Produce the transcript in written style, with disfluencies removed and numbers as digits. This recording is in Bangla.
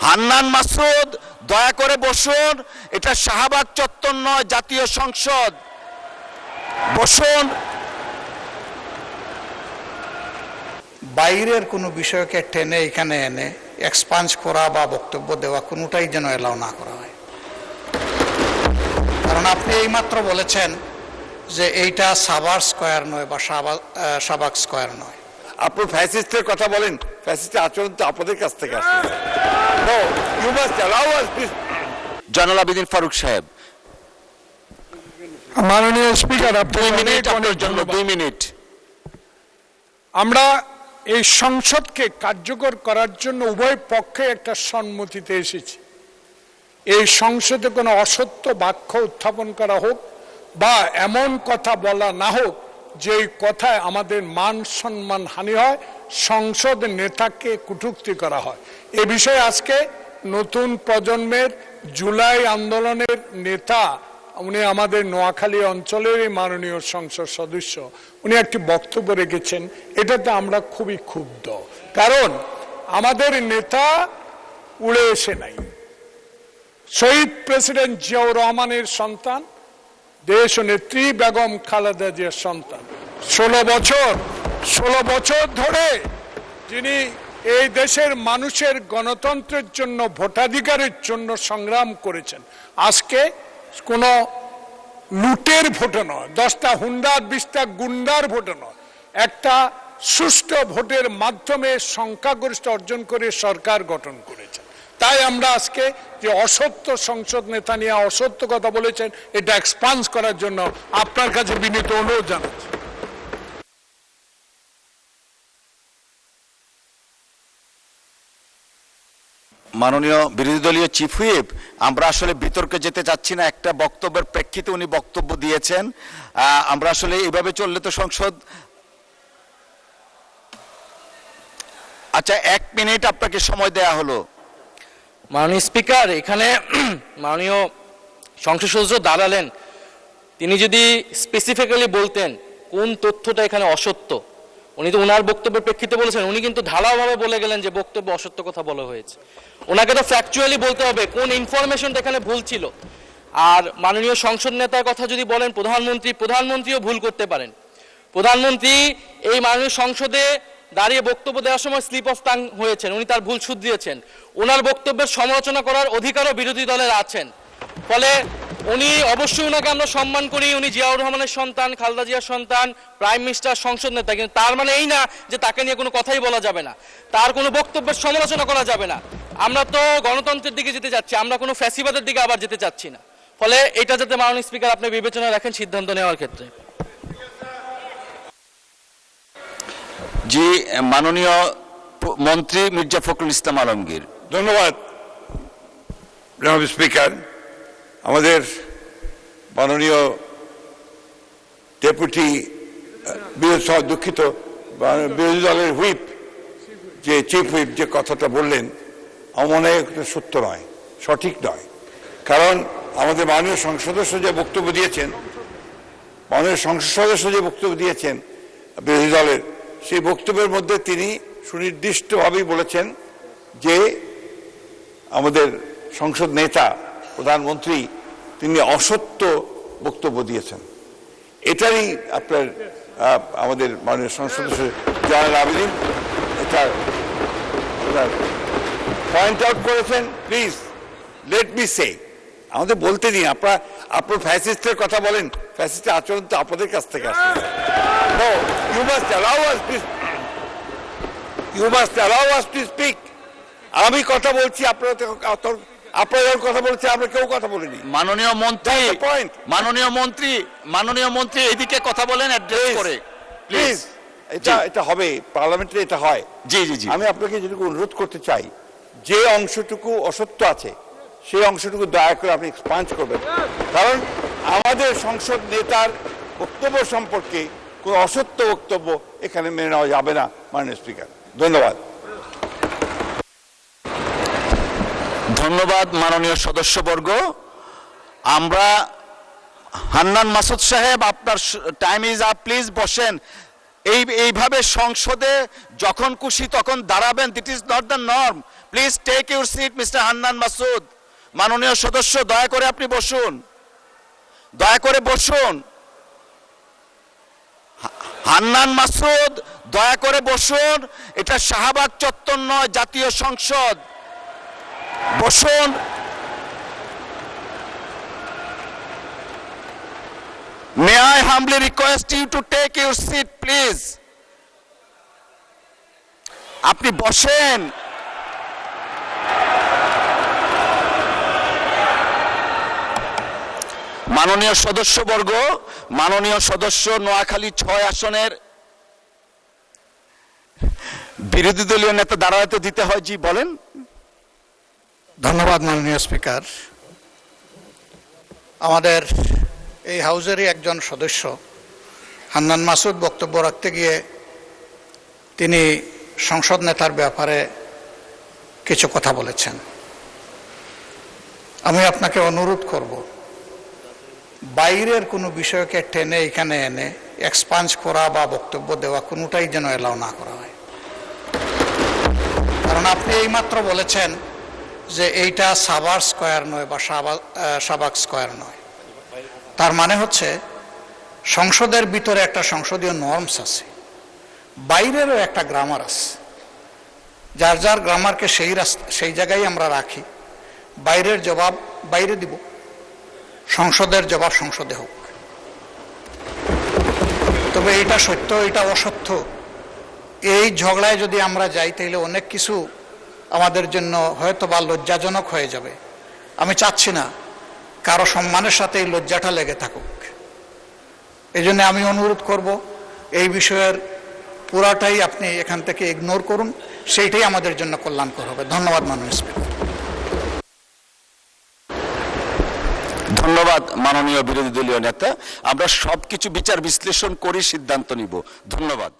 হান্নান মাসুদ, দয়া করে বসুন। এটা শাহবাগ চত্বর নয়, জাতীয় সংসদ। বসুন। বাইরের কোনো বিষয়কে টেনে এখানে এনে এক্সপাঞ্জ করা বা বক্তব্য দেওয়া কোনোটাই যেন এলাও না করা হয়। কারণ আপনি এইমাত্র বলেছেন যে এইটা সাভার স্কয়ার নয় বা শাহবাগ স্কয়ার নয়। আপনি ফ্যাসিস্টের কথা বলেন, ফ্যাসিস্টের আচরণ তো আপনাদের কাছ থেকে আসছে। No, you must allow us this. Zainul Abedin Faruk সাহেব, মাননীয় স্পিকার, 2 মিনিট আপনার জন্য, 2 মিনিট। আমরা এই সংসদকে কার্যকর করার জন্য উভয় পক্ষে একটা সম্মতিতে এসেছি। এই সংসদে কোনো অসত্য বাক্য উত্থাপন করা হোক বা এমন কথা বলা না হোক যে কথায় আমাদের মান সম্মান হানি হয়, সংসদ নেতাকে কটূক্তি করা হয়। এ বিষয়ে আজকে নতুন প্রজন্মের জুলাই আন্দোলনের নেতা, উনি আমাদের নোয়াখালী অঞ্চলের মাননীয় সংসদ সদস্য, উনি একটি বক্তব্য রেখেছেন। এটাতে আমরা খুবই ক্ষুব্ধ, কারণ আমাদের নেতা উড়ে এসে নাই। শহীদ প্রেসিডেন্ট জিয়াউর রহমানের সন্তান, দেশ নেত্রী বেগম খালেদা জিয়ার সন্তান। 16 বছর ধরে যিনি এই দেশের মানুষের গণতন্ত্রের জন্য, ভোটাধিকারের জন্য সংগ্রাম করেছেন। আজকে কোনো লুটের ভোটে নয়, 10টা হুন্ডার 20টা গুন্ডার ভোটে নয়, একটা সুষ্ঠু ভোটের মাধ্যমে সংখ্যাগরিষ্ঠ অর্জন করে সরকার গঠন করেছেন। তাই আমরা আজকে যে অসত্য সংসদ নেতা নিয়ে অসত্য কথা বলেছেন, এটা এক্সপান্স করার জন্য আপনার কাছে বিনীত অনুরোধ জানাচ্ছি। মাননীয় বিরোধী দলীয় চিফ হুইপ, আমরা আসলে বিতর্কে যেতে চাচ্ছি না। একটা বক্তব্যের প্রেক্ষিতে উনি বক্তব্য দিয়েছেন। আমরা আসলে এইভাবে চললে তো সংসদ। আচ্ছা, 1 মিনিট আপনাকে সময় দেয়া হলো। মাননীয় স্পিকার, এখানে মাননীয় সংসদ সদস্য দাঁড়ালেন, তিনি যদি স্পেসিফিক্যালি বলতেন কোন তথ্যটা এখানে অসত্য। উনি তো ওনার বক্তব্যের প্রেক্ষিতে বলেছেন, উনি কিন্তু ঢালাওভাবে বলে গেলেন যে বক্তব্য অসত্য কথা বলা হয়েছে। ওনাকে তো ফ্যাকচুয়ালি বলতে হবে কোন ইনফরমেশনটা এখানে ভুল ছিল। আর মাননীয় সংসদ নেতার কথা যদি বলেন, প্রধানমন্ত্রীও ভুল করতে পারেন। প্রধানমন্ত্রী এই মাননীয় সংসদে দাঁড়িয়ে বক্তব্য দেওয়ার সময় স্লিপ অফ টাং হয়েছেন, উনি তার ভুল শুধরিয়েছেন। ওনার বক্তব্যের সমালোচনা করার অধিকারও বিরোধী দলের আছেন। ফলে উনি অবশ্যই, ওনাকে আমরা সম্মান করি, উনি জিয়াউর রহমানের সন্তান, খালেদা জিয়ার সন্তান, প্রাইম মিনিস্টার, সংসদ নেতা। কিন্তু তার মানে এই না যে তাকে নিয়ে কোনো কথাই বলা যাবে না, তার কোনো বক্তব্যের সমালোচনা করা যাবে না। আমরা তো গণতন্ত্রের দিকে যেতে চাচ্ছি, আমরা কোনো ফ্যাসিবাদের দিকে আবার যেতে চাচ্ছি না। ফলে এটা যাতে মাননীয় স্পিকার আপনি বিবেচনায় রাখেন সিদ্ধান্ত নেওয়ার ক্ষেত্রে। জি, মাননীয় মন্ত্রী মির্জা ফখরুল ইসলাম আলমগীর। ধন্যবাদ জনাব স্পিকার। আমাদের মাননীয় ডেপুটি দুঃখিত বিরোধী দলের হুইপ, যে চিফ হুইপ যে কথাটা বললেন, আমার মনে হয় সত্য নয়, সঠিক নয়। কারণ আমাদের মাননীয় সংসদ সদস্য যে বক্তব্য দিয়েছেন, বিরোধী দলের, সেই বক্তব্যের মধ্যে তিনি সুনির্দিষ্টভাবেই বলেছেন যে আমাদের সংসদ নেতা, প্রধানমন্ত্রী, তিনি অসত্য বক্তব্য দিয়েছেন। এটারই আপনার আমাদের মাননীয় সংসদ সদস্য জয়নুল আবেদিন এটা আপনার পয়েন্ট আউট করেছেন। প্লিজ লেট মি সে, আমাদের বলতে দিন। আপনার ফ্যাসিস্টের কথা বলেন, ফ্যাসিস্টের আচরণ তো আপনাদের কাছ থেকে আসছে। No, you must allow us to, you must allow us to speak. আমি কথা বলছি, আপনারা কথা বলছেন, আমরা কেউ কথা বলিনি। মাননীয় মন্ত্রী এদিকে কথা বলেন, অ্যাড্রেস করে প্লিজ। এটা হবে পার্লামেন্টে, এটা হয়। জি জি জি। আমি আপনাকে যেটুকু অনুরোধ করতে চাই, যে অংশটুকু অসত্য আছে সেই অংশটুকু দয়া করে আপনি এক্সপাঞ্জ করবেন। কারণ আমাদের সংসদ নেতার বক্তব্য সম্পর্কে কোনো অসত্য বক্তব্য এখানে মেনে নেওয়া যাবে না মাননীয় স্পিকার। ধন্যবাদ। ধন্যবাদ মাননীয় সদস্যবর্গ। আমরা হান্নান মাসুদ সাহেব, আপনার টাইম ইজ আপ, প্লিজ বসেন। এইভাবে সংসদে যখন খুশি তখন দাঁড়াবেন, that is not the norm. Please take your seat mister Hannan Masud. মাননীয় সদস্য, দয়া করে আপনি বসুন, দয়া করে বসুন। হান্নান মাসুদ, দয়া করে বসুন। এটা শাহবাগ চত্বর নয়, জাতীয় সংসদ। বসুন। May I humbly request you to take your seat, please? আপনি বসেন। মাননীয় সদস্যবর্গ, মাননীয় সদস্য নোয়াখালী 6 আসনের বিরোধী দলীয় নেতা দাঁড়াতে দিতে হয়। জি বলেন। ধন্যবাদ মাননীয় স্পিকার। আমাদের এই হাউজেরই একজন সদস্য হান্নান মাসুদ বক্তব্য রাখতে গিয়ে তিনি সংসদ নেতার ব্যাপারে কিছু কথা বলেছেন। আমি আপনাকে অনুরোধ করব, বাইরের কোনো বিষয়কে টেনে এখানে এনে এক্সপাঞ্জ করা বা বক্তব্য দেওয়া কোনোটাই যেন এলাও না করা হয়। কারণ আপনি এইমাত্র বলেছেন যে এইটা সাভার স্কয়ার নয় বা শাহবাগ স্কয়ার নয়। তার মানে হচ্ছে সংসদের ভিতরে একটা সংসদীয় নর্মস আছে, বাইরেরও একটা গ্রামার আছে। যার যার গ্রামারকে সেই জায়গায় আমরা রাখি। বাইরের জবাব বাইরে দিব, সংসদের জবাব সংসদে হোক। তবে এটা সত্য, এটা অসত্য, এই ঝগড়ায় যদি আমরা যাই তাহলে অনেক কিছু আমাদের জন্য হয়তো বা লজ্জাজনক হয়ে যাবে। আমি চাচ্ছি না কারো সম্মানের সাথে এই লজ্জাটা লেগে থাকুক। এই জন্য আমি অনুরোধ করব, এই বিষয়ের পুরাটাই আপনি এখান থেকে ইগনোর করুন, সেইটাই আমাদের জন্য কল্যাণকর হবে। ধন্যবাদ মাননীয় স্পিকার। ধন্যবাদ মাননীয় বিরোধী দলীয় নেতা। আমরা সবকিছু বিচার বিশ্লেষণ করে সিদ্ধান্ত নিব। ধন্যবাদ।